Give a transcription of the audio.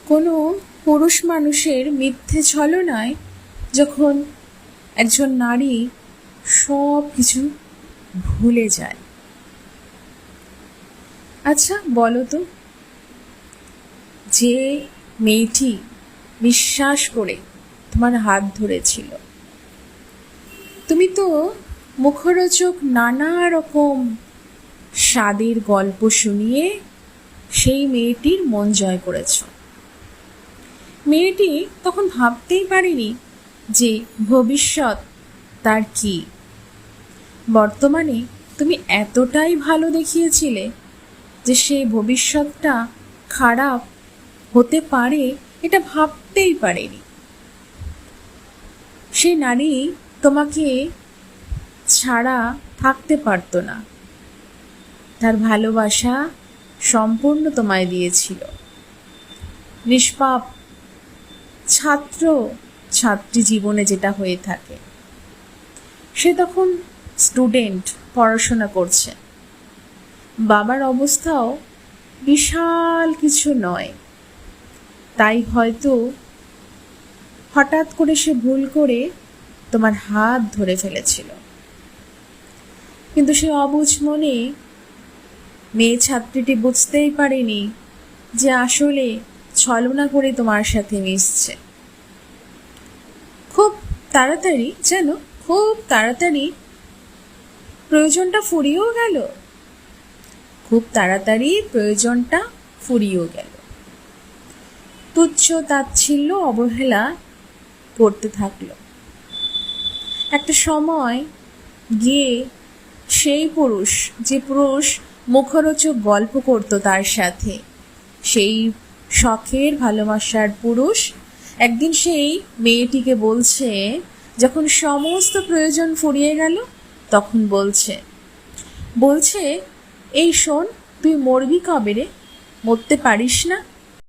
কোনো পুরুষ মানুষের মিথ্যে ছলনায় যখন একজন নারী সব কিছু ভুলে যায়। আচ্ছা বলো তো, যে মেয়েটি বিশ্বাস করে তোমার হাত ধরেছিল, তুমি তো মুখরোচক নানা রকম স্বাদের গল্প শুনিয়ে সেই মেয়েটির মন জয় করেছ। মেয়েটি তখন ভাবতেই পারেনি যে ভবিষ্যৎ তার কি। বর্তমানে তুমি এতটাই ভালো দেখিয়েছিলে যে সেই ভবিষ্যৎটা খারাপ হতে পারে এটা ভাবতেই পারেনি। সেই নারী তোমাকে ছাড়া থাকতে পারতো না, তার ভালোবাসা সম্পূর্ণ তোমায় দিয়েছিল। নিষ্পাপ ছাত্র ছাত্রী জীবনে যেটা হয়ে থাকে, সে তখন স্টুডেন্ট, পড়াশোনা করছে, বাবার অবস্থাও বিশাল কিছু নয়, তাই হয়তো হঠাৎ করে সে ভুল করে তোমার হাত ধরে ফেলেছিল। কিন্তু সে অবুঝ মনে মেয়ে ছাত্রীটি বুঝতেই পারেনি যে আসলে ছলনা করে তোমার সাথে মিশছে। খুব তাড়াতাড়ি প্রয়োজনটা ফুরিয়েও গেল। তুচ্ছ তাচ্ছিল্য অবহেলা করতে থাকলো। একটা সময় গিয়ে সেই যে পুরুষ মুখরোচক গল্প করত তার সাথে, সেই শখের ভালোবাসার পুরুষ একদিন সেই মেয়েটিকে বলছে, যখন সমস্ত প্রয়োজন ফুরিয়ে গেল, তখন বলছে এই শোন, তুই মরবি কবে রে? মরতে পারিস না?